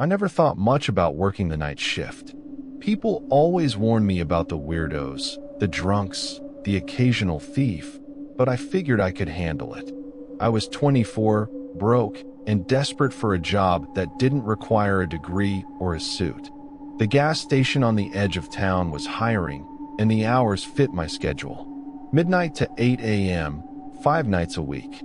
I never thought much about working the night shift. People always warned me about the weirdos, the drunks, the occasional thief, but I figured I could handle it. I was 24, broke, and desperate for a job that didn't require a degree or a suit. The gas station on the edge of town was hiring, and the hours fit my schedule. Midnight to 8 a.m., 5 nights a week.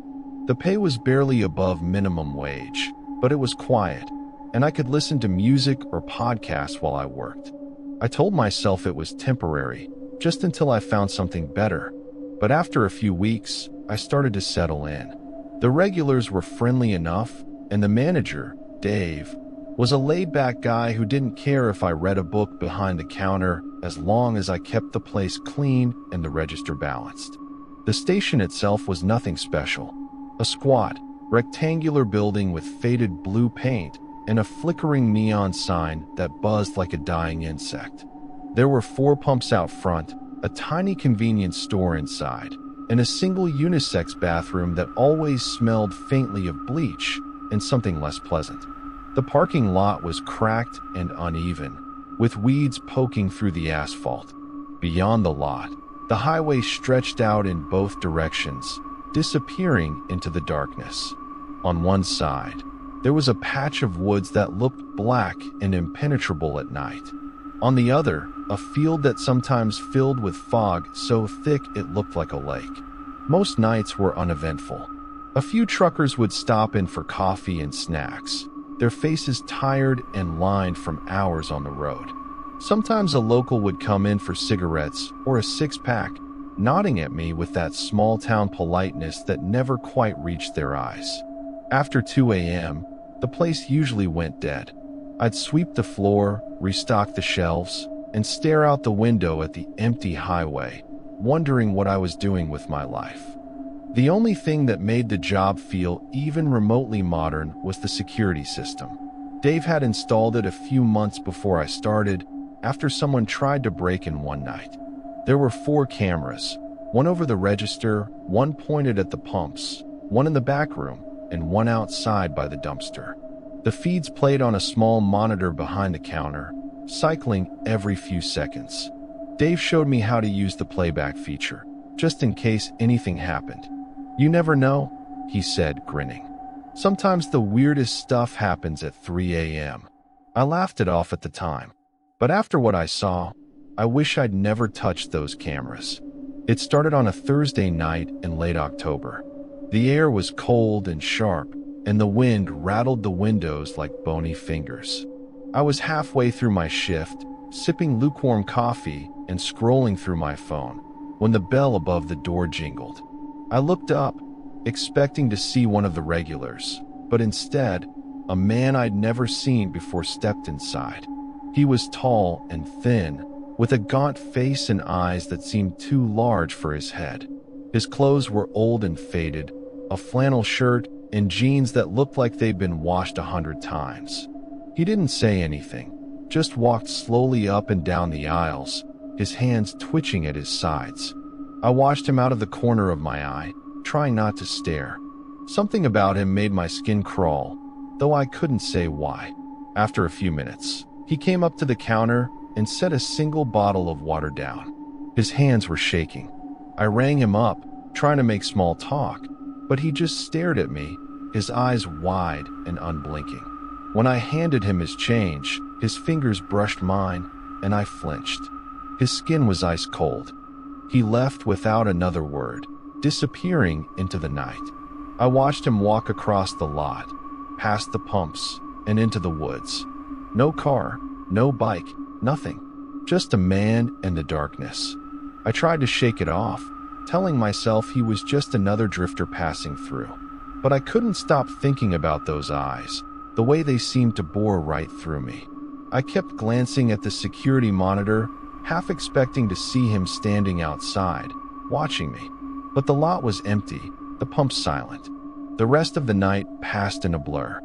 The pay was barely above minimum wage, but it was quiet, and I could listen to music or podcasts while I worked. I told myself it was temporary, just until I found something better. But after a few weeks, I started to settle in. The regulars were friendly enough, and the manager, Dave, was a laid-back guy who didn't care if I read a book behind the counter as long as I kept the place clean and the register balanced. The station itself was nothing special. A squat, rectangular building with faded blue paint and a flickering neon sign that buzzed like a dying insect. There were 4 pumps out front, a tiny convenience store inside, and a single unisex bathroom that always smelled faintly of bleach and something less pleasant. The parking lot was cracked and uneven, with weeds poking through the asphalt. Beyond the lot, the highway stretched out in both directions, disappearing into the darkness. On one side, there was a patch of woods that looked black and impenetrable at night. On the other, a field that sometimes filled with fog so thick it looked like a lake. Most nights were uneventful. A few truckers would stop in for coffee and snacks, their faces tired and lined from hours on the road. Sometimes a local would come in for cigarettes or a 6-pack, nodding at me with that small-town politeness that never quite reached their eyes. After 2 a.m., the place usually went dead. I'd sweep the floor, restock the shelves, and stare out the window at the empty highway, wondering what I was doing with my life. The only thing that made the job feel even remotely modern was the security system. Dave had installed it a few months before I started, after someone tried to break in one night. There were 4 cameras, one over the register, one pointed at the pumps, one in the back room, and one outside by the dumpster. The feeds played on a small monitor behind the counter, cycling every few seconds. Dave showed me how to use the playback feature, just in case anything happened. "You never know," he said, grinning. "Sometimes the weirdest stuff happens at 3 a.m. I laughed it off at the time, but after what I saw, I wish I'd never touched those cameras. It started on a Thursday night in late October. The air was cold and sharp, and the wind rattled the windows like bony fingers. I was halfway through my shift, sipping lukewarm coffee and scrolling through my phone, when the bell above the door jingled. I looked up, expecting to see one of the regulars, but instead, a man I'd never seen before stepped inside. He was tall and thin, with a gaunt face and eyes that seemed too large for his head. His clothes were old and faded, a flannel shirt and jeans that looked like they'd been washed 100 times. He didn't say anything, just walked slowly up and down the aisles, his hands twitching at his sides. I watched him out of the corner of my eye, trying not to stare. Something about him made my skin crawl, though I couldn't say why. After a few minutes, he came up to the counter and set a single bottle of water down. His hands were shaking. I rang him up, trying to make small talk, but he just stared at me, his eyes wide and unblinking. When I handed him his change, his fingers brushed mine, and I flinched. His skin was ice cold. He left without another word, disappearing into the night. I watched him walk across the lot, past the pumps, and into the woods. No car, no bike, nothing. Just a man and the darkness. I tried to shake it off, telling myself he was just another drifter passing through. But I couldn't stop thinking about those eyes, the way they seemed to bore right through me. I kept glancing at the security monitor, half expecting to see him standing outside, watching me. But the lot was empty, the pumps silent. The rest of the night passed in a blur.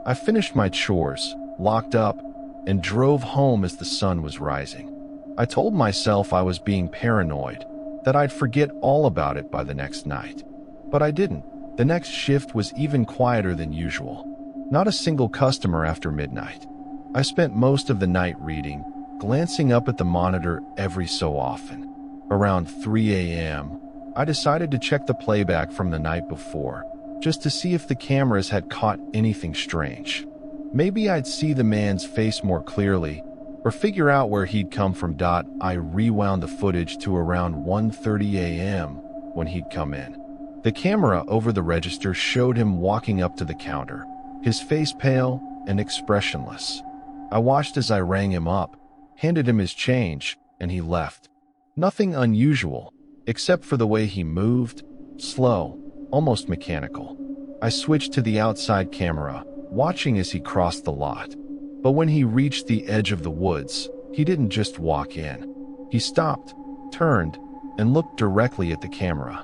I finished my chores, locked up, and drove home as the sun was rising. I told myself I was being paranoid, that I'd forget all about it by the next night. But I didn't. The next shift was even quieter than usual. Not a single customer after midnight. I spent most of the night reading, glancing up at the monitor every so often. Around 3 a.m., I decided to check the playback from the night before, just to see if the cameras had caught anything strange. Maybe I'd see the man's face more clearly, or figure out where he'd come from. I rewound the footage to around 1:30 a.m. when he'd come in. The camera over the register showed him walking up to the counter, his face pale and expressionless. I watched as I rang him up, handed him his change, and he left. Nothing unusual, except for the way he moved, slow, almost mechanical. I switched to the outside camera, watching as he crossed the lot. But when he reached the edge of the woods, he didn't just walk in. He stopped, turned, and looked directly at the camera.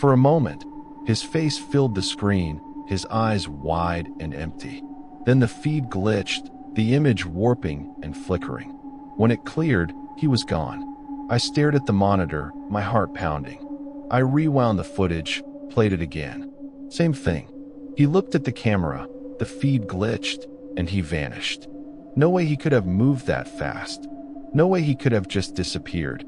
For a moment, his face filled the screen, his eyes wide and empty. Then the feed glitched, the image warping and flickering. When it cleared, he was gone. I stared at the monitor, my heart pounding. I rewound the footage, played it again. Same thing. He looked at the camera, the feed glitched, and he vanished. No way he could have moved that fast. No way he could have just disappeared.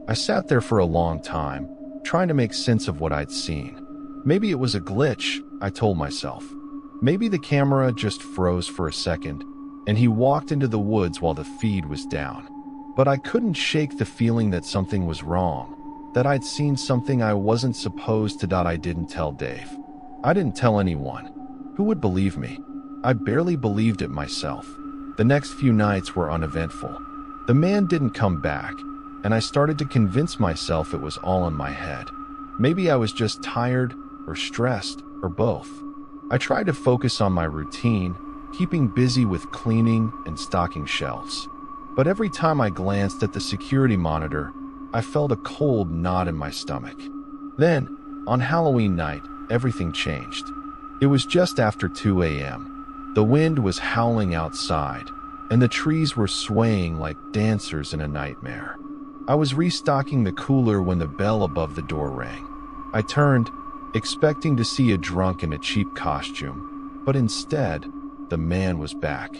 I sat there for a long time, trying to make sense of what I'd seen. Maybe it was a glitch, I told myself. Maybe the camera just froze for a second, and he walked into the woods while the feed was down. But I couldn't shake the feeling that something was wrong, that I'd seen something I wasn't supposed to. I didn't tell Dave. I didn't tell anyone. Who would believe me? I barely believed it myself. The next few nights were uneventful. The man didn't come back, and I started to convince myself it was all in my head. Maybe I was just tired, or stressed, or both. I tried to focus on my routine, keeping busy with cleaning and stocking shelves. But every time I glanced at the security monitor, I felt a cold knot in my stomach. Then, on Halloween night, everything changed. It was just after 2 a.m. The wind was howling outside, and the trees were swaying like dancers in a nightmare. I was restocking the cooler when the bell above the door rang. I turned, expecting to see a drunk in a cheap costume, but instead, the man was back.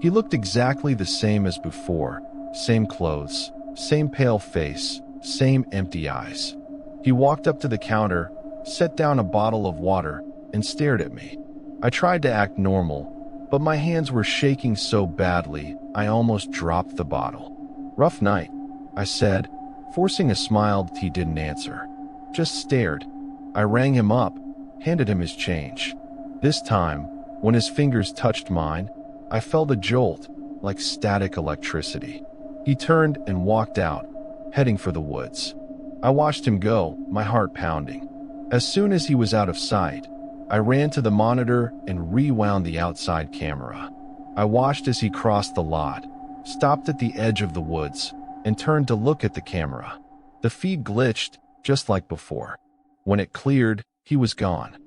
He looked exactly the same as before, same clothes, same pale face, same empty eyes. He walked up to the counter, set down a bottle of water, and stared at me. I tried to act normal, but my hands were shaking so badly, I almost dropped the bottle. "Rough night," I said, forcing a smile. He didn't answer, just stared. I rang him up, handed him his change. This time, when his fingers touched mine, I felt a jolt, like static electricity. He turned and walked out, heading for the woods. I watched him go, my heart pounding. As soon as he was out of sight, I ran to the monitor and rewound the outside camera. I watched as he crossed the lot, stopped at the edge of the woods, and turned to look at the camera. The feed glitched, just like before. When it cleared, he was gone.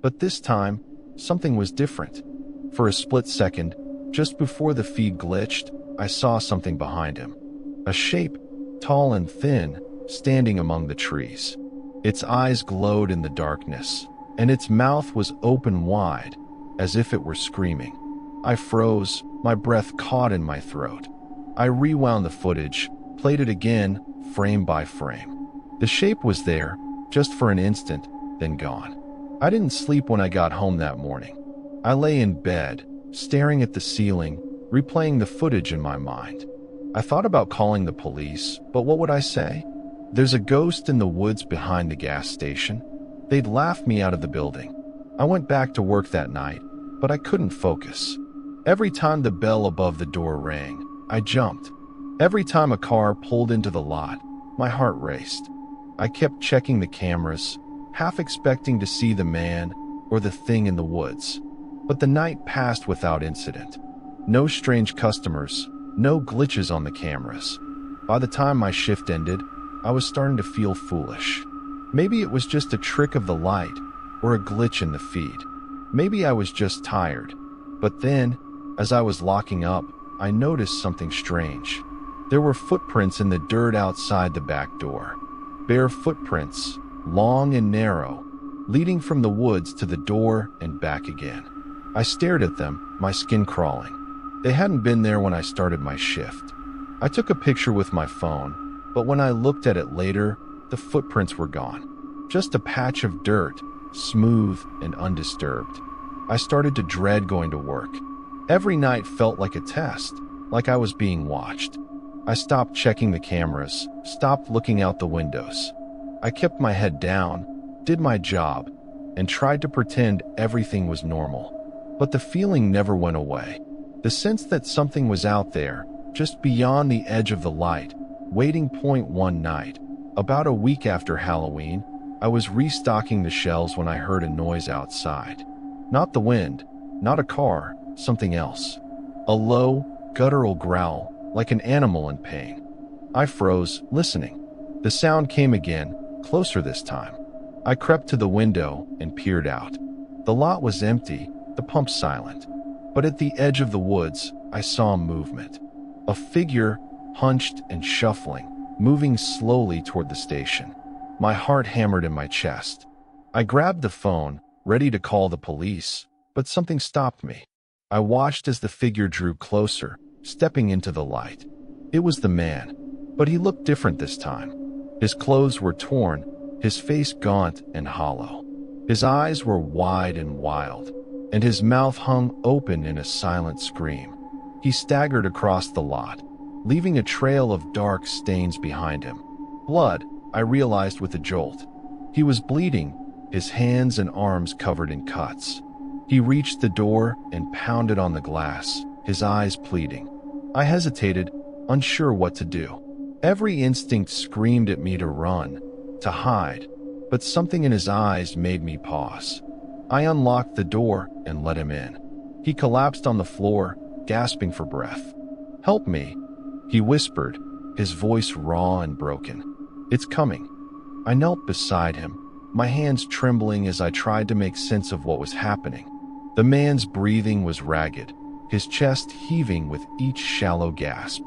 But this time, something was different. For a split second, just before the feed glitched, I saw something behind him. A shape, tall and thin, standing among the trees. Its eyes glowed in the darkness, and its mouth was open wide, as if it were screaming. I froze, my breath caught in my throat. I rewound the footage, played it again, frame by frame. The shape was there, just for an instant, then gone. I didn't sleep when I got home that morning. I lay in bed, staring at the ceiling, replaying the footage in my mind. I thought about calling the police, but what would I say? There's a ghost in the woods behind the gas station. They'd laugh me out of the building. I went back to work that night, but I couldn't focus. Every time the bell above the door rang, I jumped. Every time a car pulled into the lot, my heart raced. I kept checking the cameras, half expecting to see the man or the thing in the woods. But the night passed without incident. No strange customers, no glitches on the cameras. By the time my shift ended, I was starting to feel foolish. Maybe it was just a trick of the light or a glitch in the feed. Maybe I was just tired. But then, as I was locking up, I noticed something strange. There were footprints in the dirt outside the back door. Bare footprints, long and narrow, leading from the woods to the door and back again. I stared at them, my skin crawling. They hadn't been there when I started my shift. I took a picture with my phone, but when I looked at it later, the footprints were gone. Just a patch of dirt, smooth and undisturbed. I started to dread going to work. Every night felt like a test, like I was being watched. I stopped checking the cameras, stopped looking out the windows. I kept my head down, did my job, and tried to pretend everything was normal. But the feeling never went away. The sense that something was out there, just beyond the edge of the light, waiting. One night, about a week after Halloween, I was restocking the shelves when I heard a noise outside. Not the wind, not a car, something else. A low, guttural growl, like an animal in pain. I froze, listening. The sound came again, closer this time. I crept to the window and peered out. The lot was empty, the pump silent. But at the edge of the woods, I saw movement. A figure, hunched and shuffling, moving slowly toward the station. My heart hammered in my chest. I grabbed the phone, ready to call the police, but something stopped me. I watched as the figure drew closer, stepping into the light. It was the man, but he looked different this time. His clothes were torn, his face gaunt and hollow. His eyes were wide and wild, and his mouth hung open in a silent scream. He staggered across the lot, leaving a trail of dark stains behind him. Blood, I realized with a jolt. He was bleeding, his hands and arms covered in cuts. He reached the door and pounded on the glass, his eyes pleading. I hesitated, unsure what to do. Every instinct screamed at me to run, to hide, but something in his eyes made me pause. I unlocked the door and let him in. He collapsed on the floor, gasping for breath. "Help me," he whispered, his voice raw and broken. "It's coming." I knelt beside him, my hands trembling as I tried to make sense of what was happening. The man's breathing was ragged, his chest heaving with each shallow gasp.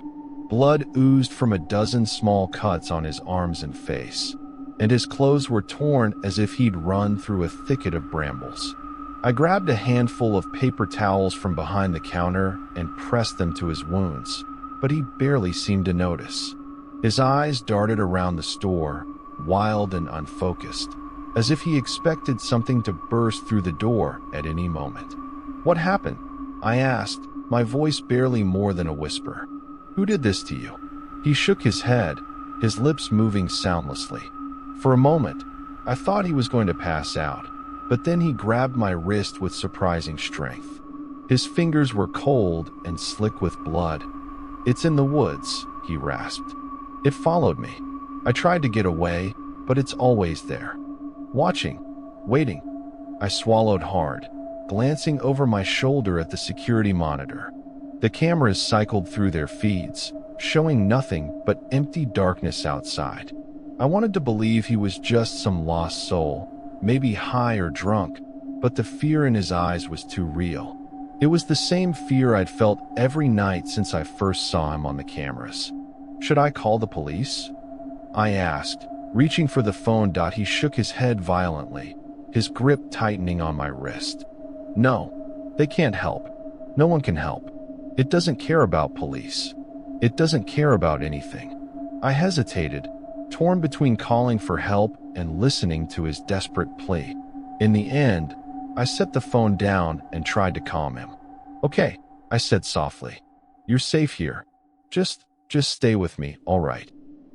Blood oozed from a dozen small cuts on his arms and face, and his clothes were torn as if he'd run through a thicket of brambles. I grabbed a handful of paper towels from behind the counter and pressed them to his wounds, but he barely seemed to notice. His eyes darted around the store, wild and unfocused, as if he expected something to burst through the door at any moment. "What happened?" I asked, my voice barely more than a whisper. "Who did this to you?" He shook his head, his lips moving soundlessly. For a moment, I thought he was going to pass out, but then he grabbed my wrist with surprising strength. His fingers were cold and slick with blood. "It's in the woods," he rasped. "It followed me. I tried to get away, but it's always there. Watching, waiting." I swallowed hard, glancing over my shoulder at the security monitor. The cameras cycled through their feeds, showing nothing but empty darkness outside. I wanted to believe he was just some lost soul, maybe high or drunk, but the fear in his eyes was too real. It was the same fear I'd felt every night since I first saw him on the cameras. "Should I call the police?" I asked, reaching for the phone. He shook his head violently, his grip tightening on my wrist. "No, they can't help. No one can help. It doesn't care about police. It doesn't care about anything." I hesitated, torn between calling for help and listening to his desperate plea. In the end, I set the phone down and tried to calm him. "Okay," I said softly. "You're safe here. Just stay with me, all right?"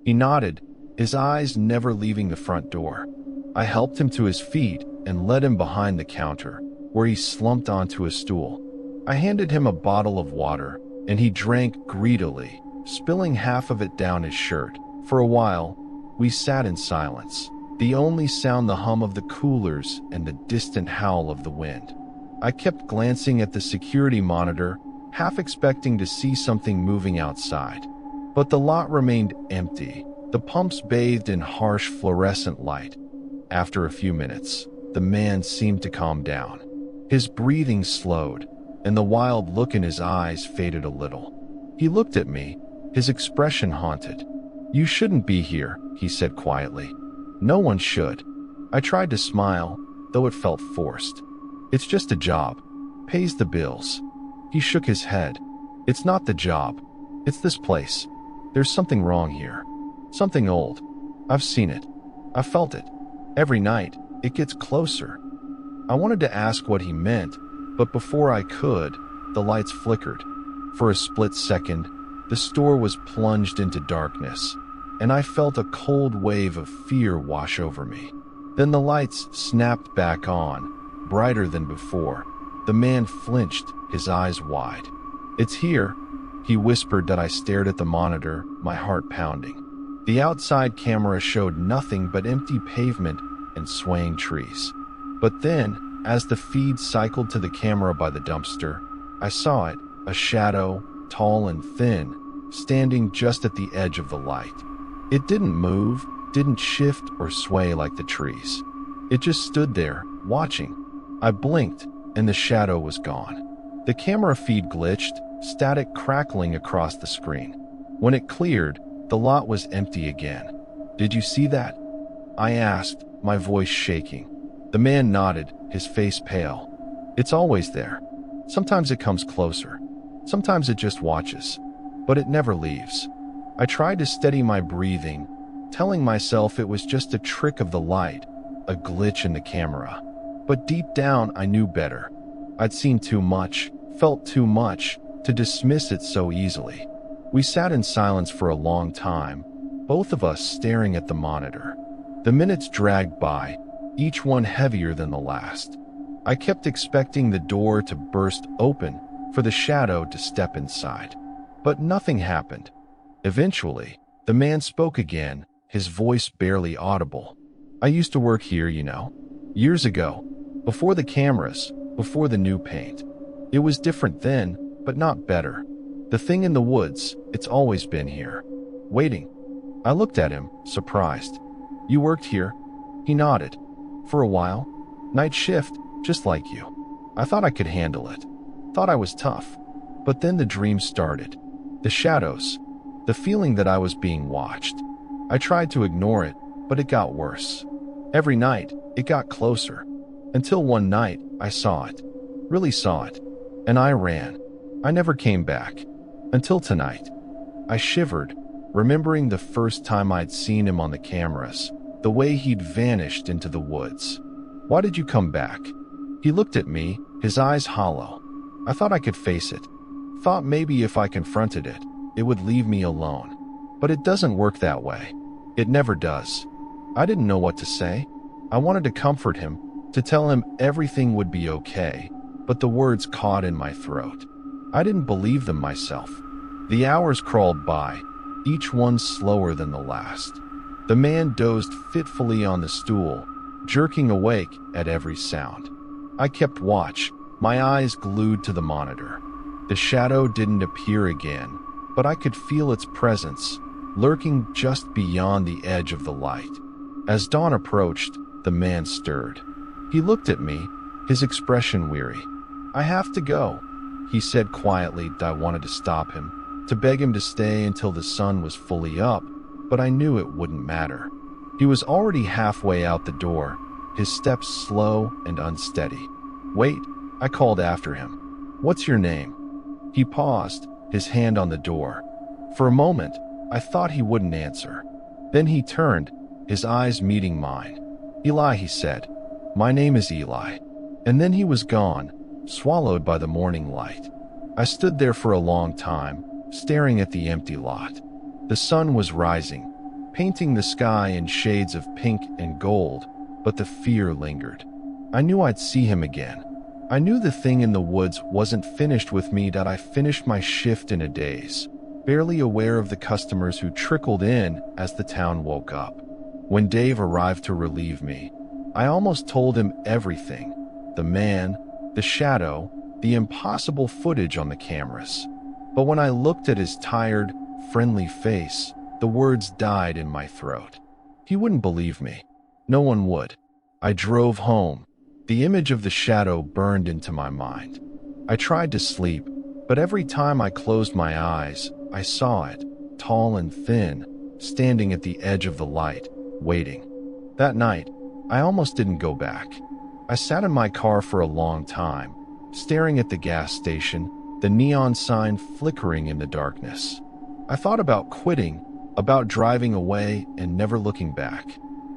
He nodded, his eyes never leaving the front door. I helped him to his feet and led him behind the counter, where he slumped onto a stool. I handed him a bottle of water, and he drank greedily, spilling half of it down his shirt. For a while, we sat in silence, the only sound the hum of the coolers and the distant howl of the wind. I kept glancing at the security monitor, half expecting to see something moving outside. But the lot remained empty, the pumps bathed in harsh fluorescent light. After a few minutes, the man seemed to calm down. His breathing slowed, and the wild look in his eyes faded a little. He looked at me, his expression haunted. "You shouldn't be here," he said quietly. "No one should." I tried to smile, though it felt forced. "It's just a job. Pays the bills." He shook his head, It's not the job. It's this place. There's something wrong here. Something old. I've seen it. I've felt it. Every night, it gets closer. I wanted to ask what he meant, but before I could, the lights flickered. For a split second, the store was plunged into darkness, and I felt a cold wave of fear wash over me. Then the lights snapped back on, brighter than before. The man flinched, his eyes wide. "It's here," he whispered. That I stared at the monitor, my heart pounding. The outside camera showed nothing but empty pavement and swaying trees. But then, as the feed cycled to the camera by the dumpster, I saw it, a shadow, tall and thin, standing just at the edge of the light. It didn't move, didn't shift or sway like the trees. It just stood there, watching. I blinked, and the shadow was gone. The camera feed glitched, static crackling across the screen. When it cleared, the lot was empty again. "Did you see that?" I asked, my voice shaking. The man nodded, his face pale. "It's always there. Sometimes it comes closer. Sometimes it just watches. But it never leaves." I tried to steady my breathing, telling myself it was just a trick of the light, a glitch in the camera. But deep down, I knew better. I'd seen too much, felt too much, to dismiss it so easily. We sat in silence for a long time, both of us staring at the monitor. The minutes dragged by, each one heavier than the last. I kept expecting the door to burst open, for the shadow to step inside. But nothing happened. Eventually, the man spoke again, his voice barely audible. "I used to work here, you know. Years ago. Before the cameras, before the new paint. It was different then, but not better. The thing in the woods, it's always been here. Waiting." I looked at him, surprised. "You worked here?" He nodded. "For a while. Night shift, just like you. I thought I could handle it. Thought I was tough. But then the dream started. The shadows. The feeling that I was being watched. I tried to ignore it, but it got worse. Every night, it got closer. Until one night, I saw it. Really saw it. And I ran. I never came back. Until tonight." I shivered, remembering the first time I'd seen him on the cameras, the way he'd vanished into the woods. "Why did you come back?" He looked at me, his eyes hollow. I thought I could face it. Thought maybe if I confronted it, it would leave me alone. But it doesn't work that way. It never does. I didn't know what to say. I wanted to comfort him, to tell him everything would be okay, but the words caught in my throat. I didn't believe them myself. The hours crawled by, each one slower than the last. The man dozed fitfully on the stool, jerking awake at every sound. I kept watch, my eyes glued to the monitor. The shadow didn't appear again, but I could feel its presence, lurking just beyond the edge of the light. As dawn approached, the man stirred. He looked at me, his expression weary. "I have to go," he said quietly. I wanted to stop him, to beg him to stay until the sun was fully up, but I knew it wouldn't matter. He was already halfway out the door, his steps slow and unsteady. "Wait," I called after him. "What's your name?" He paused, his hand on the door. For a moment, I thought he wouldn't answer. Then he turned, his eyes meeting mine. "Eli," he said. "My name is Eli." And then he was gone, swallowed by the morning light. I stood there for a long time, staring at the empty lot. The sun was rising, painting the sky in shades of pink and gold, but the fear lingered. I knew I'd see him again. I knew the thing in the woods wasn't finished with me. That I finished my shift in a daze, barely aware of the customers who trickled in as the town woke up. When Dave arrived to relieve me, I almost told him everything. The man, the shadow, the impossible footage on the cameras. But when I looked at his tired, friendly face, the words died in my throat. He wouldn't believe me. No one would. I drove home. The image of the shadow burned into my mind. I tried to sleep, but every time I closed my eyes, I saw it, tall and thin, standing at the edge of the light, waiting. That night, I almost didn't go back. I sat in my car for a long time, staring at the gas station, the neon sign flickering in the darkness. I thought about quitting, about driving away and never looking back.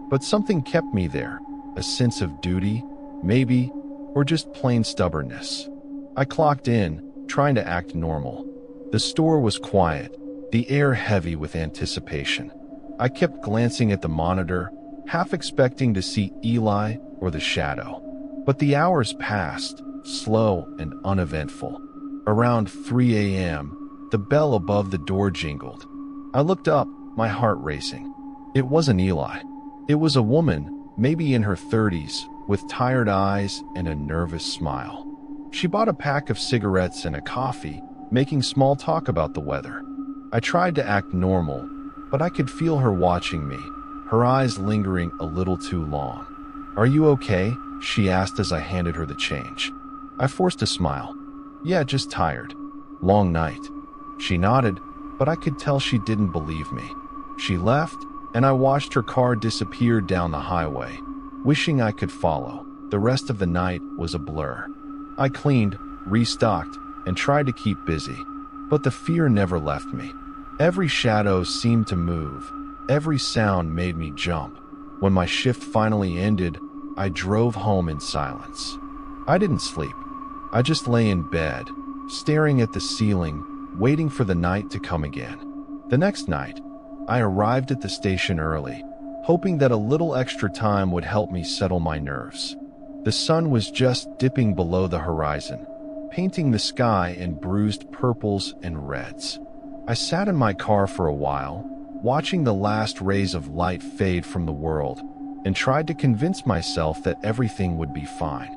But something kept me there, a sense of duty, maybe, or just plain stubbornness. I clocked in, trying to act normal. The store was quiet, the air heavy with anticipation. I kept glancing at the monitor, half expecting to see Eli or the shadow. But the hours passed, slow and uneventful. Around 3 a.m., the bell above the door jingled. I looked up, my heart racing. It wasn't Eli. It was a woman, maybe in her 30s, with tired eyes and a nervous smile. She bought a pack of cigarettes and a coffee, making small talk about the weather. I tried to act normal, but I could feel her watching me, her eyes lingering a little too long. "Are you okay?" she asked as I handed her the change. I forced a smile. "Yeah, just tired. Long night." She nodded, but I could tell she didn't believe me. She left, and I watched her car disappear down the highway, wishing I could follow. The rest of the night was a blur. I cleaned, restocked, and tried to keep busy, but the fear never left me. Every shadow seemed to move. Every sound made me jump. When my shift finally ended, I drove home in silence. I didn't sleep. I just lay in bed, staring at the ceiling, waiting for the night to come again. The next night, I arrived at the station early, hoping that a little extra time would help me settle my nerves. The sun was just dipping below the horizon, painting the sky in bruised purples and reds. I sat in my car for a while, watching the last rays of light fade from the world, and tried to convince myself that everything would be fine.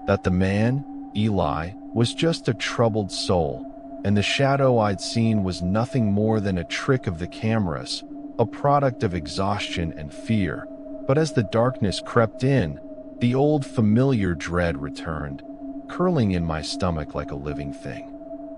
That the man, Eli, was just a troubled soul, and the shadow I'd seen was nothing more than a trick of the cameras, a product of exhaustion and fear. But as the darkness crept in, the old familiar dread returned, curling in my stomach like a living thing.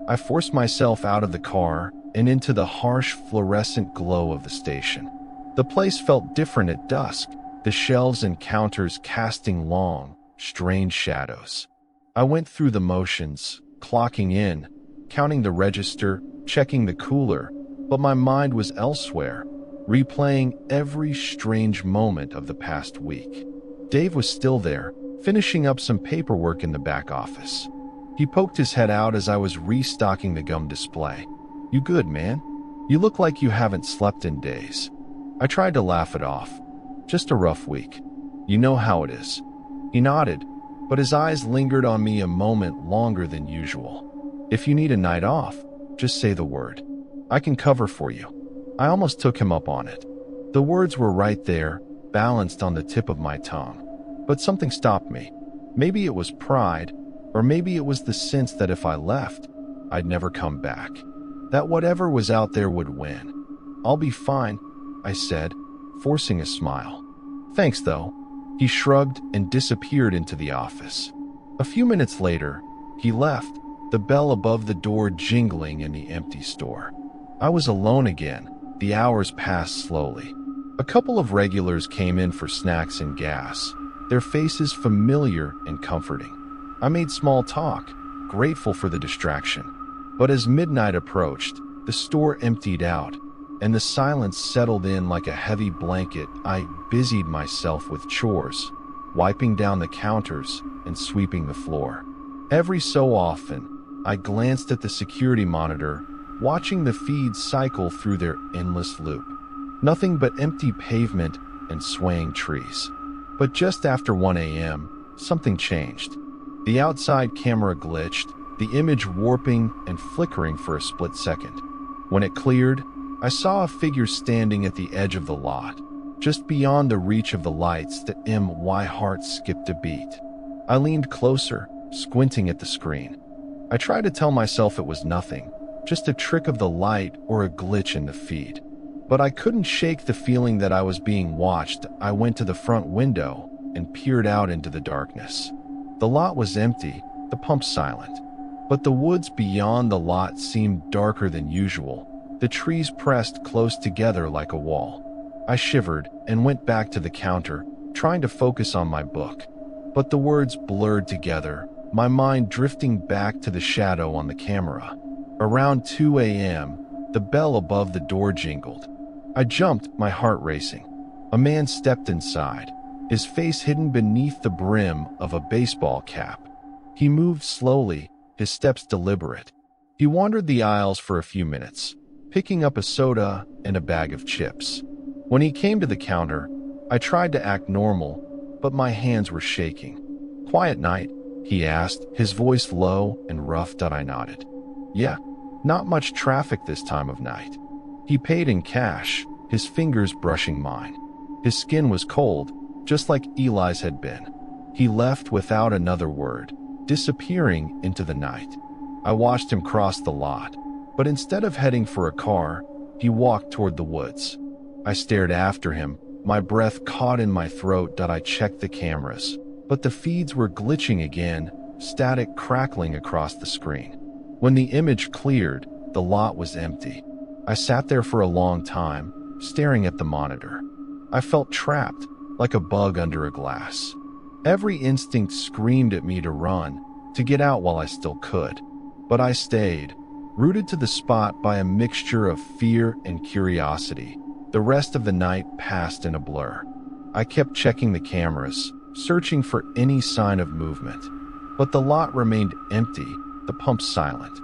I forced myself out of the car and into the harsh fluorescent glow of the station. The place felt different at dusk, the shelves and counters casting long, strange shadows. I went through the motions, clocking in, counting the register, checking the cooler, but my mind was elsewhere, replaying every strange moment of the past week. Dave was still there, finishing up some paperwork in the back office. He poked his head out as I was restocking the gum display. "You good, man? You look like you haven't slept in days." I tried to laugh it off. "Just a rough week. You know how it is." He nodded, but his eyes lingered on me a moment longer than usual. "If you need a night off, just say the word. I can cover for you." I almost took him up on it. The words were right there, balanced on the tip of my tongue. But something stopped me. Maybe it was pride, or maybe it was the sense that if I left, I'd never come back. That whatever was out there would win. "I'll be fine," I said, forcing a smile. "Thanks, though." He shrugged and disappeared into the office. A few minutes later, he left, the bell above the door jingling in the empty store. I was alone again. The hours passed slowly. A couple of regulars came in for snacks and gas, their faces familiar and comforting. I made small talk, grateful for the distraction. But as midnight approached, the store emptied out, and the silence settled in like a heavy blanket. I busied myself with chores, wiping down the counters and sweeping the floor. Every so often, I glanced at the security monitor, watching the feeds cycle through their endless loop. Nothing but empty pavement and swaying trees. But just after 1 a.m., something changed. The outside camera glitched, the image warping and flickering for a split second. When it cleared, I saw a figure standing at the edge of the lot, just beyond the reach of the lights. My heart skipped a beat. I leaned closer, squinting at the screen. I tried to tell myself it was nothing, just a trick of the light or a glitch in the feed. But I couldn't shake the feeling that I was being watched. I went to the front window and peered out into the darkness. The lot was empty, the pump silent. But the woods beyond the lot seemed darker than usual, the trees pressed close together like a wall. I shivered and went back to the counter, trying to focus on my book. But the words blurred together, my mind drifting back to the shadow on the camera. Around 2 a.m., the bell above the door jingled. I jumped, my heart racing. A man stepped inside, his face hidden beneath the brim of a baseball cap. He moved slowly, his steps deliberate. He wandered the aisles for a few minutes, picking up a soda and a bag of chips. When he came to the counter, I tried to act normal, but my hands were shaking. "Quiet night?" he asked, his voice low and rough. I nodded. "Yeah, not much traffic this time of night." He paid in cash, his fingers brushing mine. His skin was cold, just like Eli's had been. He left without another word, disappearing into the night. I watched him cross the lot, but instead of heading for a car, he walked toward the woods. I stared after him, my breath caught in my throat. I checked the cameras, but the feeds were glitching again, static crackling across the screen. When the image cleared, the lot was empty. I sat there for a long time, staring at the monitor. I felt trapped, like a bug under a glass. Every instinct screamed at me to run, to get out while I still could. But I stayed, rooted to the spot by a mixture of fear and curiosity. The rest of the night passed in a blur. I kept checking the cameras, searching for any sign of movement. But the lot remained empty, the pump silent.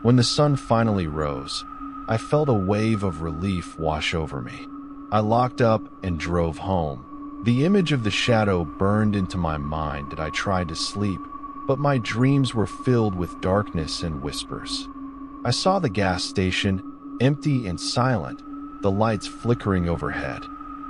When the sun finally rose, I felt a wave of relief wash over me. I locked up and drove home. The image of the shadow burned into my mind. I tried to sleep, but my dreams were filled with darkness and whispers. I saw the gas station, empty and silent, the lights flickering overhead.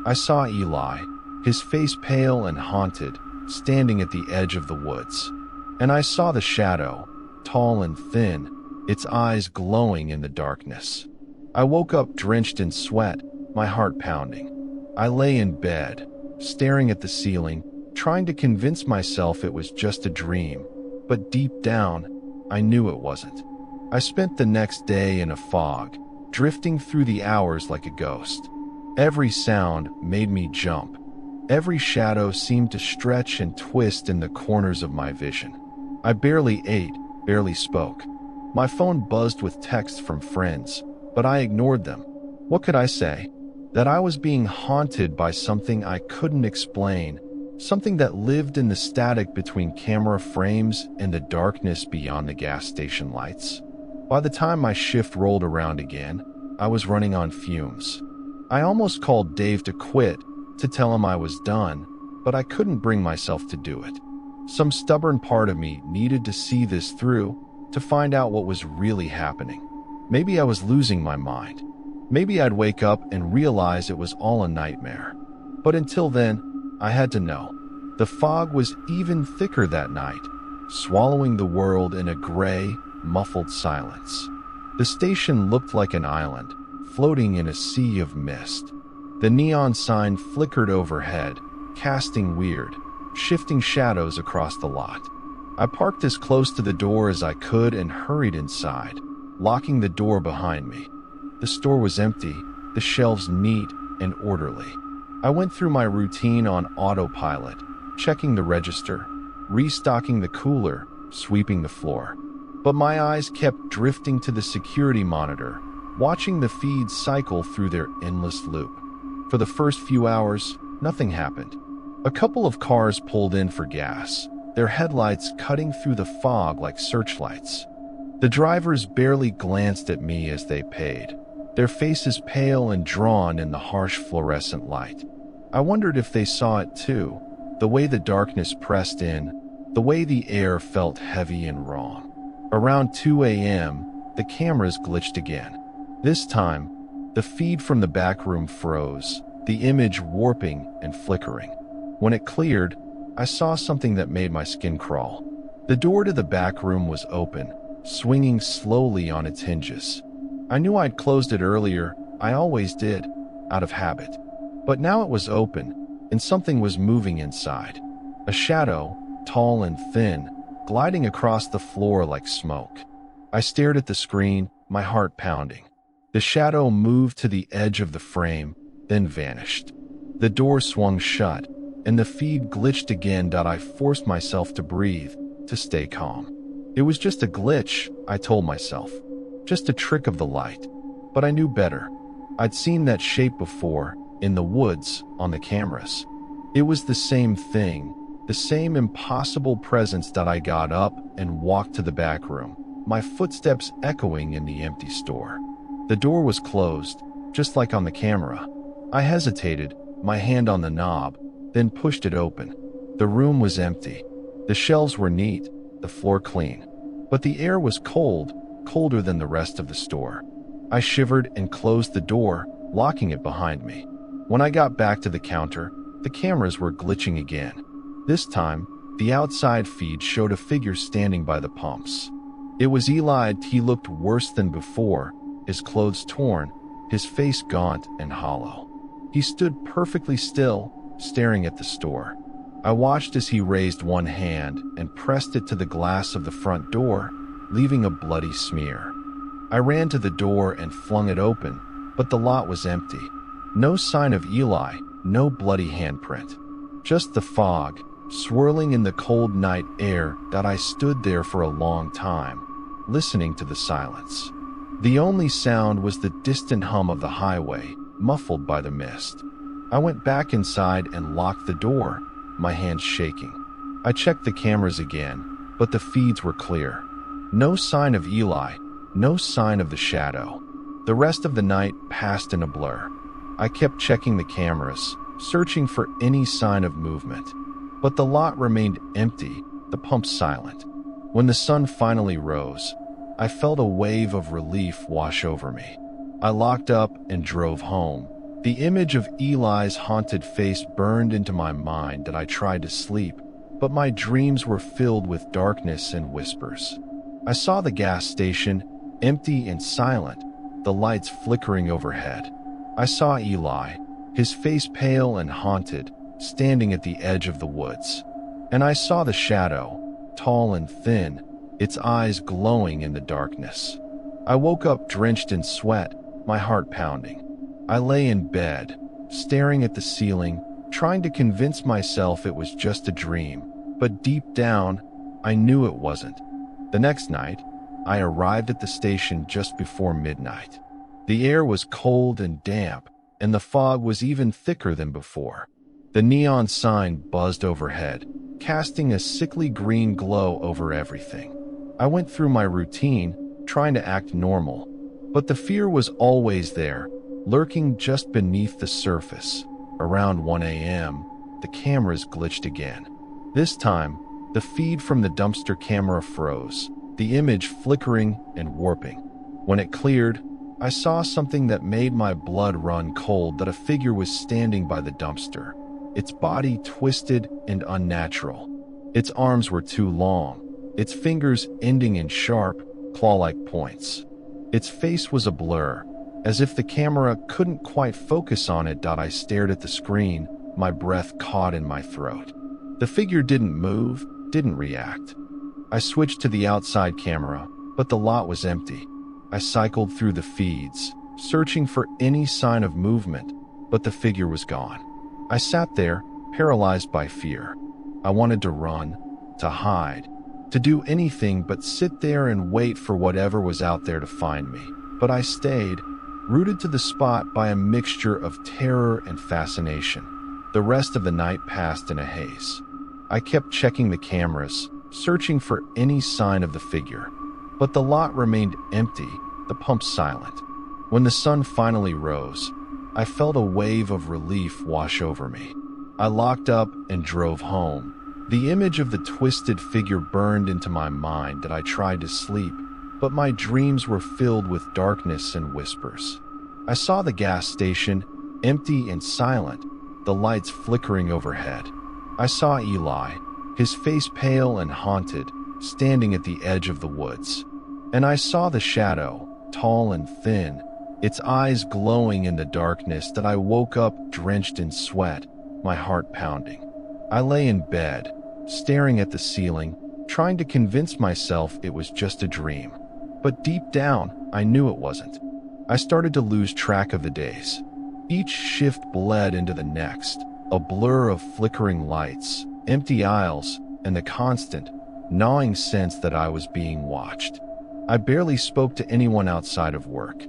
I saw Eli, his face pale and haunted, standing at the edge of the woods. And I saw the shadow, tall and thin, its eyes glowing in the darkness. I woke up drenched in sweat, my heart pounding. I lay in bed, staring at the ceiling, trying to convince myself it was just a dream, but deep down, I knew it wasn't. I spent the next day in a fog, drifting through the hours like a ghost. Every sound made me jump. Every shadow seemed to stretch and twist in the corners of my vision. I barely ate, barely spoke. My phone buzzed with texts from friends, but I ignored them. What could I say? That I was being haunted by something I couldn't explain, something that lived in the static between camera frames and the darkness beyond the gas station lights. By the time my shift rolled around again, I was running on fumes. I almost called Dave to quit, to tell him I was done, but I couldn't bring myself to do it. Some stubborn part of me needed to see this through, to find out what was really happening. Maybe I was losing my mind. Maybe I'd wake up and realize it was all a nightmare. But until then, I had to know. The fog was even thicker that night, swallowing the world in a gray, muffled silence. The station looked like an island, floating in a sea of mist. The neon sign flickered overhead, casting weird, shifting shadows across the lot. I parked as close to the door as I could and hurried inside, locking the door behind me. The store was empty, the shelves neat and orderly. I went through my routine on autopilot, checking the register, restocking the cooler, sweeping the floor. But my eyes kept drifting to the security monitor, watching the feeds cycle through their endless loop. For the first few hours, nothing happened. A couple of cars pulled in for gas, their headlights cutting through the fog like searchlights. The drivers barely glanced at me as they paid, their faces pale and drawn in the harsh fluorescent light. I wondered if they saw it too, the way the darkness pressed in, the way the air felt heavy and wrong. Around 2 a.m., the cameras glitched again. This time, the feed from the back room froze, the image warping and flickering. When it cleared, I saw something that made my skin crawl. The door to the back room was open, swinging slowly on its hinges. I knew I'd closed it earlier, I always did, out of habit. But now it was open, and something was moving inside. A shadow, tall and thin, gliding across the floor like smoke. I stared at the screen, my heart pounding. The shadow moved to the edge of the frame, then vanished. The door swung shut, and the feed glitched again. I forced myself to breathe, to stay calm. It was just a glitch, I told myself. Just a trick of the light. But I knew better. I'd seen that shape before, in the woods, on the cameras. It was the same thing, the same impossible presence that I got up and walked to the back room, my footsteps echoing in the empty store. The door was closed, just like on the camera. I hesitated, my hand on the knob, then pushed it open. The room was empty. The shelves were neat, the floor clean. But the air was cold, colder than the rest of the store. I shivered and closed the door, locking it behind me. When I got back to the counter, the cameras were glitching again. This time, the outside feed showed a figure standing by the pumps. It was Eli. He looked worse than before, his clothes torn, his face gaunt and hollow. He stood perfectly still, staring at the store. I watched as he raised one hand and pressed it to the glass of the front door, leaving a bloody smear. I ran to the door and flung it open, but the lot was empty. No sign of Eli, no bloody handprint. Just the fog, swirling in the cold night air that I stood there for a long time, listening to the silence. The only sound was the distant hum of the highway, muffled by the mist. I went back inside and locked the door, my hands shaking. I checked the cameras again, but the feeds were clear. No sign of Eli, no sign of the shadow. The rest of the night passed in a blur. I kept checking the cameras, searching for any sign of movement. But the lot remained empty, the pump silent. When the sun finally rose, I felt a wave of relief wash over me. I locked up and drove home. The image of Eli's haunted face burned into my mind that I tried to sleep, but my dreams were filled with darkness and whispers. I saw the gas station, empty and silent, the lights flickering overhead. I saw Eli, his face pale and haunted, standing at the edge of the woods. And I saw the shadow, tall and thin, its eyes glowing in the darkness. I woke up drenched in sweat, my heart pounding. I lay in bed, staring at the ceiling, trying to convince myself it was just a dream, but deep down, I knew it wasn't. The next night, I arrived at the station just before midnight. The air was cold and damp, and the fog was even thicker than before. The neon sign buzzed overhead, casting a sickly green glow over everything. I went through my routine, trying to act normal, but the fear was always there, lurking just beneath the surface. Around 1 a.m., the cameras glitched again. This time, the feed from the dumpster camera froze, the image flickering and warping. When it cleared, I saw something that made my blood run cold. That a figure was standing by the dumpster, its body twisted and unnatural. Its arms were too long, its fingers ending in sharp, claw-like points. Its face was a blur, as if the camera couldn't quite focus on it. I stared at the screen, my breath caught in my throat. The figure didn't move, didn't react. I switched to the outside camera, but the lot was empty. I cycled through the feeds, searching for any sign of movement, but the figure was gone. I sat there, paralyzed by fear. I wanted to run, to hide, to do anything but sit there and wait for whatever was out there to find me. But I stayed, rooted to the spot by a mixture of terror and fascination. The rest of the night passed in a haze. I kept checking the cameras, searching for any sign of the figure. But the lot remained empty, the pump silent. When the sun finally rose, I felt a wave of relief wash over me. I locked up and drove home. The image of the twisted figure burned into my mind that I tried to sleep, but my dreams were filled with darkness and whispers. I saw the gas station, empty and silent, the lights flickering overhead. I saw Eli, his face pale and haunted, standing at the edge of the woods. And I saw the shadow, tall and thin, its eyes glowing in the darkness. That I woke up drenched in sweat, my heart pounding. I lay in bed, staring at the ceiling, trying to convince myself it was just a dream. But deep down, I knew it wasn't. I started to lose track of the days. Each shift bled into the next, a blur of flickering lights, empty aisles, and the constant, gnawing sense that I was being watched. I barely spoke to anyone outside of work.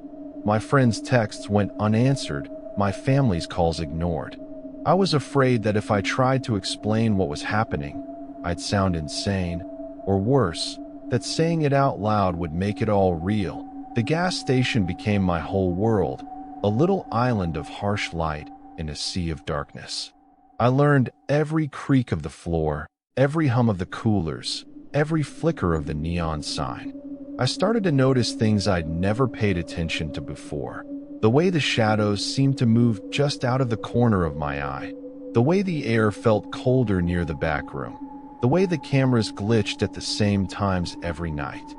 My friends' texts went unanswered, my family's calls ignored. I was afraid that if I tried to explain what was happening, I'd sound insane, or worse, that saying it out loud would make it all real. The gas station became my whole world, a little island of harsh light in a sea of darkness. I learned every creak of the floor, every hum of the coolers, every flicker of the neon sign. I started to notice things I'd never paid attention to before. The way the shadows seemed to move just out of the corner of my eye. The way the air felt colder near the back room. The way the cameras glitched at the same times every night.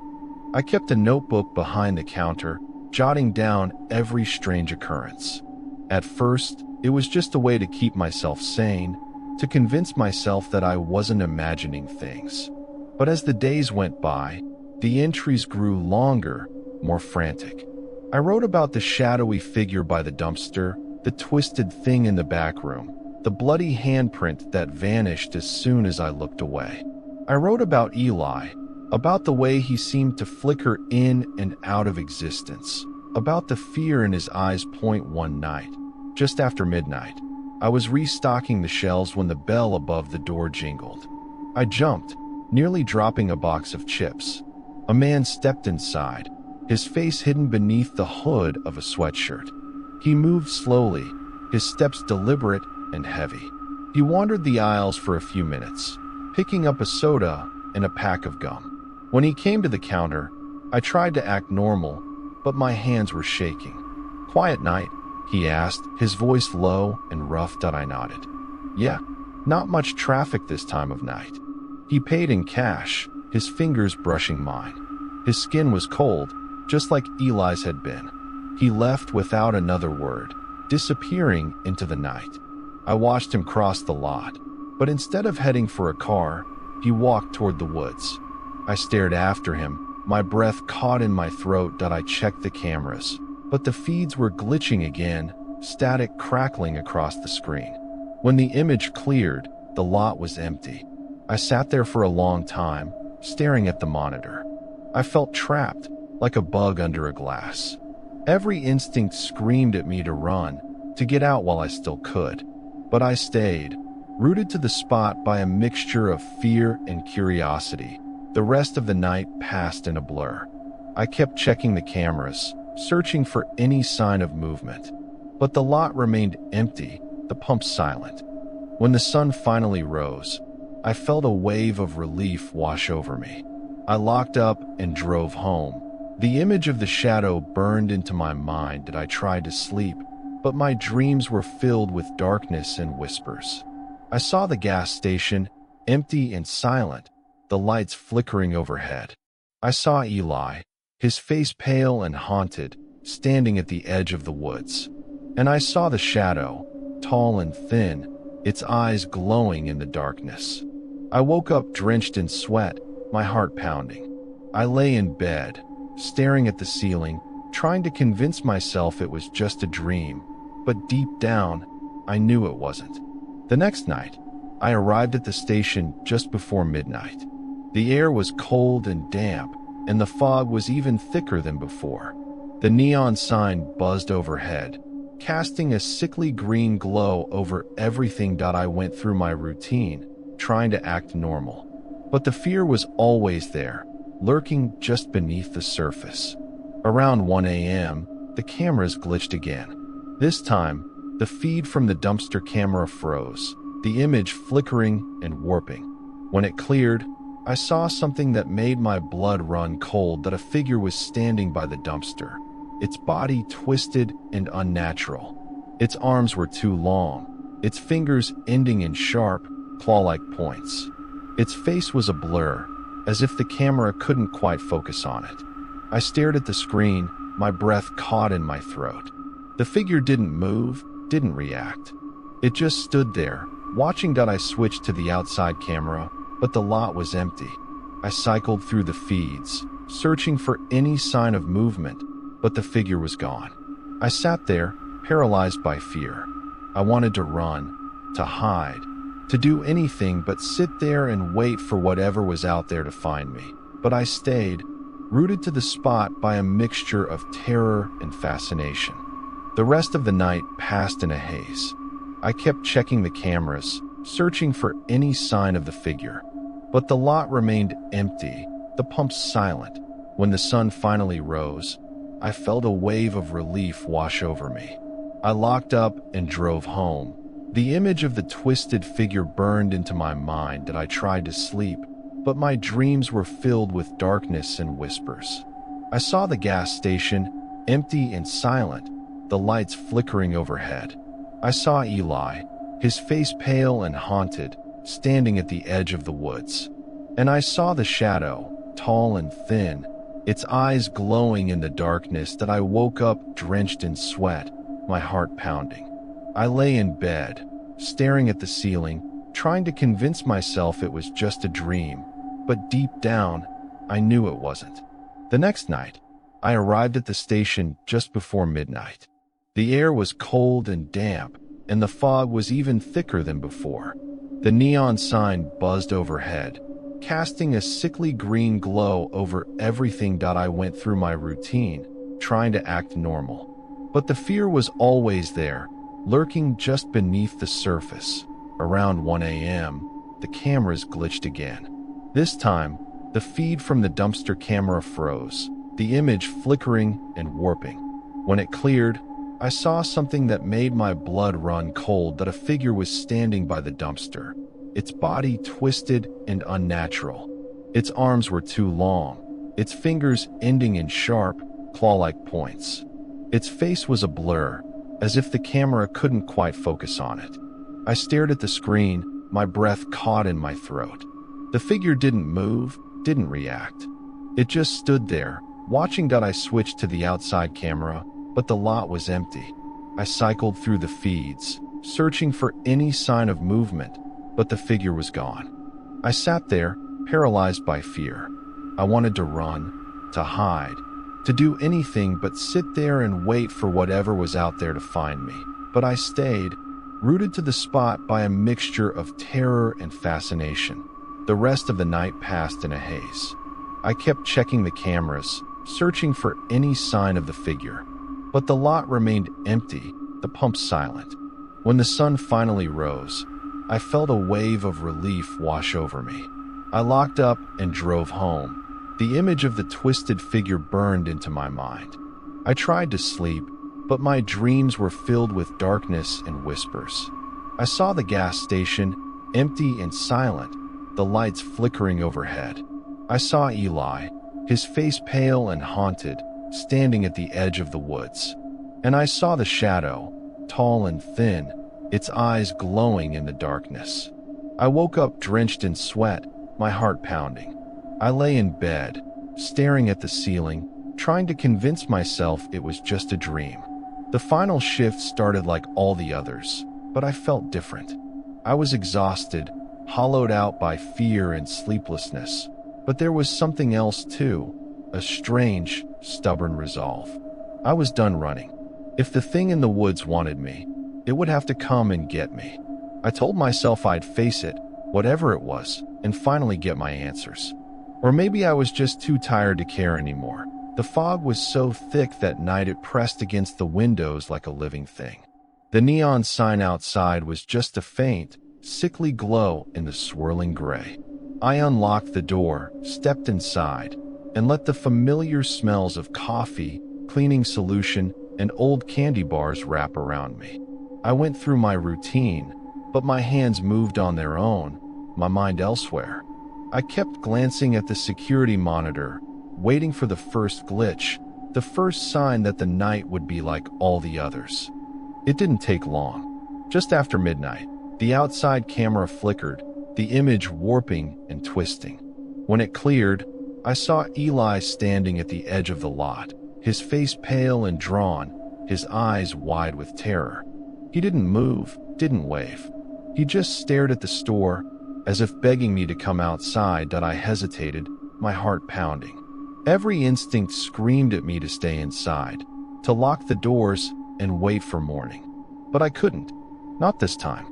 I kept a notebook behind the counter, jotting down every strange occurrence. At first, it was just a way to keep myself sane, to convince myself that I wasn't imagining things. But as the days went by, the entries grew longer, more frantic. I wrote about the shadowy figure by the dumpster, the twisted thing in the back room, the bloody handprint that vanished as soon as I looked away. I wrote about Eli, about the way he seemed to flicker in and out of existence, about the fear in his eyes. One night, just after midnight, I was restocking the shelves when the bell above the door jingled. I jumped, nearly dropping a box of chips. A man stepped inside, his face hidden beneath the hood of a sweatshirt. He moved slowly, his steps deliberate and heavy. He wandered the aisles for a few minutes, picking up a soda and a pack of gum. When he came to the counter, I tried to act normal, but my hands were shaking. "Quiet night?" he asked, his voice low and rough. I nodded. "Yeah, not much traffic this time of night." He paid in cash, his fingers brushing mine. His skin was cold, just like Eli's had been. He left without another word, disappearing into the night. I watched him cross the lot, but instead of heading for a car, he walked toward the woods. I stared after him, my breath caught in my throat. I checked the cameras, but the feeds were glitching again, static crackling across the screen. When the image cleared, the lot was empty. I sat there for a long time, staring at the monitor. I felt trapped, like a bug under a glass. Every instinct screamed at me to run, to get out while I still could. But I stayed, rooted to the spot by a mixture of fear and curiosity. The rest of the night passed in a blur. I kept checking the cameras, searching for any sign of movement. But the lot remained empty, the pump silent. When the sun finally rose, I felt a wave of relief wash over me. I locked up and drove home. The image of the shadow burned into my mind. I tried to sleep, but my dreams were filled with darkness and whispers. I saw the gas station, empty and silent, the lights flickering overhead. I saw Eli, his face pale and haunted, standing at the edge of the woods. And I saw the shadow, tall and thin, its eyes glowing in the darkness. I woke up drenched in sweat, my heart pounding. I lay in bed, staring at the ceiling, trying to convince myself it was just a dream, but deep down, I knew it wasn't. The next night, I arrived at the station just before midnight. The air was cold and damp, and the fog was even thicker than before. The neon sign buzzed overhead, casting a sickly green glow over everything. I went through my routine, trying to act normal. But the fear was always there, lurking just beneath the surface. Around 1 a.m., the cameras glitched again. This time, the feed from the dumpster camera froze, the image flickering and warping. When it cleared, I saw something that made my blood run cold. A figure was standing by the dumpster, its body twisted and unnatural. Its arms were too long, its fingers ending in sharp, claw-like points. Its face was a blur, as if the camera couldn't quite focus on it. I stared at the screen, my breath caught in my throat. The figure didn't move, didn't react. It just stood there, watching. I switched to the outside camera, but the lot was empty. I cycled through the feeds, searching for any sign of movement, but the figure was gone. I sat there, paralyzed by fear. I wanted to run, to hide, to do anything but sit there and wait for whatever was out there to find me. But I stayed, rooted to the spot by a mixture of terror and fascination. The rest of the night passed in a haze. I kept checking the cameras, searching for any sign of the figure. But the lot remained empty, the pumps silent. When the sun finally rose, I felt a wave of relief wash over me. I locked up and drove home. The image of the twisted figure burned into my mind that I tried to sleep, but my dreams were filled with darkness and whispers. I saw the gas station, empty and silent, the lights flickering overhead. I saw Eli, his face pale and haunted, standing at the edge of the woods. And I saw the shadow, tall and thin, its eyes glowing in the darkness that I woke up drenched in sweat, my heart pounding. I lay in bed, staring at the ceiling, trying to convince myself it was just a dream, but deep down, I knew it wasn't. The next night, I arrived at the station just before midnight. The air was cold and damp, and the fog was even thicker than before. The neon sign buzzed overhead, casting a sickly green glow over everything. I went through my routine, trying to act normal. But the fear was always there, lurking just beneath the surface. Around 1 a.m., the cameras glitched again. This time, the feed from the dumpster camera froze, the image flickering and warping. When it cleared, I saw something that made my blood run cold. That a figure was standing by the dumpster, its body twisted and unnatural. Its arms were too long, its fingers ending in sharp, claw-like points. Its face was a blur, as if the camera couldn't quite focus on it. I stared at the screen, my breath caught in my throat. The figure didn't move, didn't react. It just stood there, watching. I switched to the outside camera, but the lot was empty. I cycled through the feeds, searching for any sign of movement, but the figure was gone. I sat there, paralyzed by fear. I wanted to run, to hide, to do anything but sit there and wait for whatever was out there to find me. But I stayed, rooted to the spot by a mixture of terror and fascination. The rest of the night passed in a haze. I kept checking the cameras, searching for any sign of the figure. But the lot remained empty, the pumps silent. When the sun finally rose, I felt a wave of relief wash over me. I locked up and drove home. The image of the twisted figure burned into my mind. I tried to sleep, but my dreams were filled with darkness and whispers. I saw the gas station, empty and silent, the lights flickering overhead. I saw Eli, his face pale and haunted, standing at the edge of the woods. And I saw the shadow, tall and thin, its eyes glowing in the darkness. I woke up drenched in sweat, my heart pounding. I lay in bed, staring at the ceiling, trying to convince myself it was just a dream. The final shift started like all the others, but I felt different. I was exhausted, hollowed out by fear and sleeplessness. But there was something else too, a strange, stubborn resolve. I was done running. If the thing in the woods wanted me, it would have to come and get me. I told myself I'd face it, whatever it was, and finally get my answers. Or maybe I was just too tired to care anymore. The fog was so thick that night it pressed against the windows like a living thing. The neon sign outside was just a faint, sickly glow in the swirling gray. I unlocked the door, stepped inside, and let the familiar smells of coffee, cleaning solution, and old candy bars wrap around me. I went through my routine, but my hands moved on their own, my mind elsewhere. I kept glancing at the security monitor, waiting for the first glitch, the first sign that the night would be like all the others. It didn't take long. Just after midnight, the outside camera flickered, the image warping and twisting. When it cleared, I saw Eli standing at the edge of the lot, his face pale and drawn, his eyes wide with terror. He didn't move, didn't wave. He just stared at the store, as if begging me to come outside. I hesitated, my heart pounding. Every instinct screamed at me to stay inside, to lock the doors and wait for morning. But I couldn't. Not this time.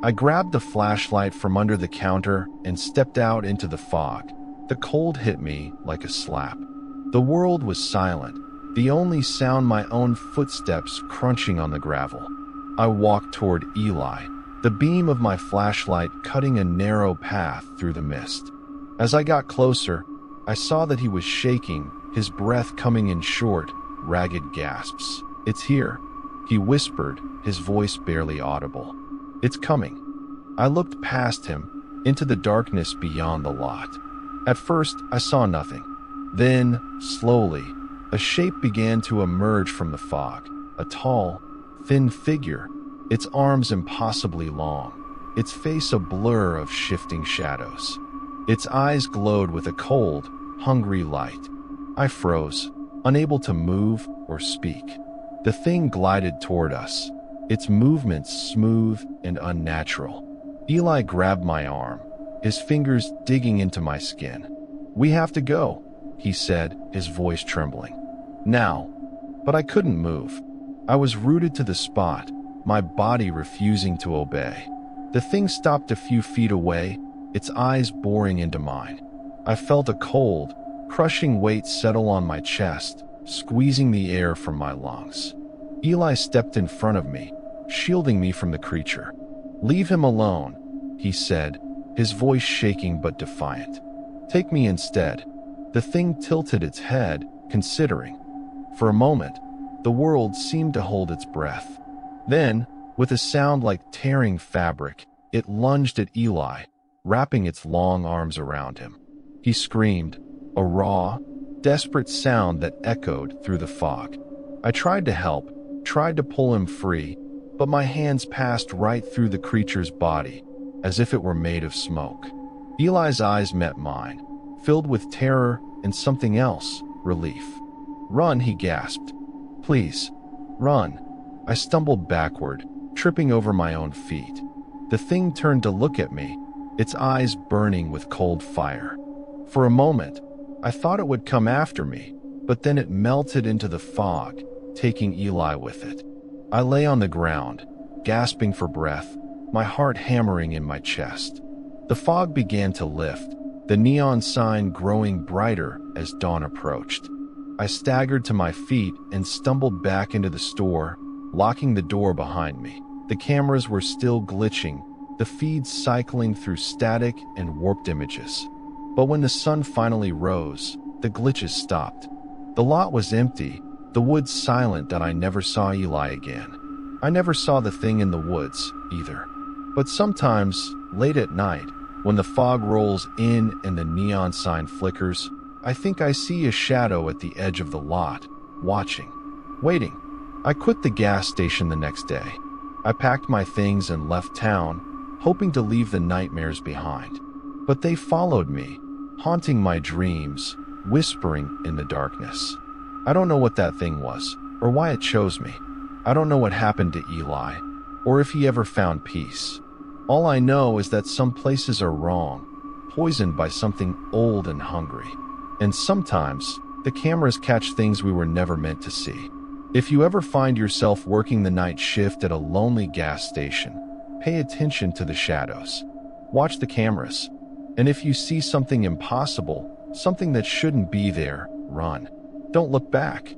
I grabbed the flashlight from under the counter and stepped out into the fog. The cold hit me like a slap. The world was silent, the only sound my own footsteps crunching on the gravel. I walked toward Eli, the beam of my flashlight cutting a narrow path through the mist. As I got closer, I saw that he was shaking, his breath coming in short, ragged gasps. "It's here," he whispered, his voice barely audible. "It's coming." I looked past him, into the darkness beyond the lot. At first, I saw nothing. Then, slowly, a shape began to emerge from the fog. A tall, thin figure, its arms impossibly long, its face a blur of shifting shadows. Its eyes glowed with a cold, hungry light. I froze, unable to move or speak. The thing glided toward us, its movements smooth and unnatural. Eli grabbed my arm, his fingers digging into my skin. "We have to go," he said, his voice trembling. "Now." But I couldn't move. I was rooted to the spot, my body refusing to obey. The thing stopped a few feet away, its eyes boring into mine. I felt a cold, crushing weight settle on my chest, squeezing the air from my lungs. Eli stepped in front of me, shielding me from the creature. "Leave him alone," he said, his voice shaking but defiant. "Take me instead." The thing tilted its head, considering. For a moment, the world seemed to hold its breath. Then, with a sound like tearing fabric, it lunged at Eli, wrapping its long arms around him. He screamed, a raw, desperate sound that echoed through the fog. I tried to help, tried to pull him free, but my hands passed right through the creature's body, as if it were made of smoke. Eli's eyes met mine, filled with terror and something else, relief. "Run," he gasped. "Please, run." I stumbled backward, tripping over my own feet. The thing turned to look at me, its eyes burning with cold fire. For a moment, I thought it would come after me, but then it melted into the fog, taking Eli with it. I lay on the ground, gasping for breath, my heart hammering in my chest. The fog began to lift, the neon sign growing brighter as dawn approached. I staggered to my feet and stumbled back into the store, locking the door behind me. The cameras were still glitching, the feeds cycling through static and warped images. But when the sun finally rose, the glitches stopped. The lot was empty, the woods silent, that I never saw Eli again. I never saw the thing in the woods, either. But sometimes, late at night, when the fog rolls in and the neon sign flickers, I think I see a shadow at the edge of the lot, watching, waiting. I quit the gas station the next day. I packed my things and left town, hoping to leave the nightmares behind. But they followed me, haunting my dreams, whispering in the darkness. I don't know what that thing was, or why it chose me. I don't know what happened to Eli, or if he ever found peace. All I know is that some places are wrong, poisoned by something old and hungry. And sometimes, the cameras catch things we were never meant to see. If you ever find yourself working the night shift at a lonely gas station, pay attention to the shadows. Watch the cameras. And if you see something impossible, something that shouldn't be there, run. Don't look back.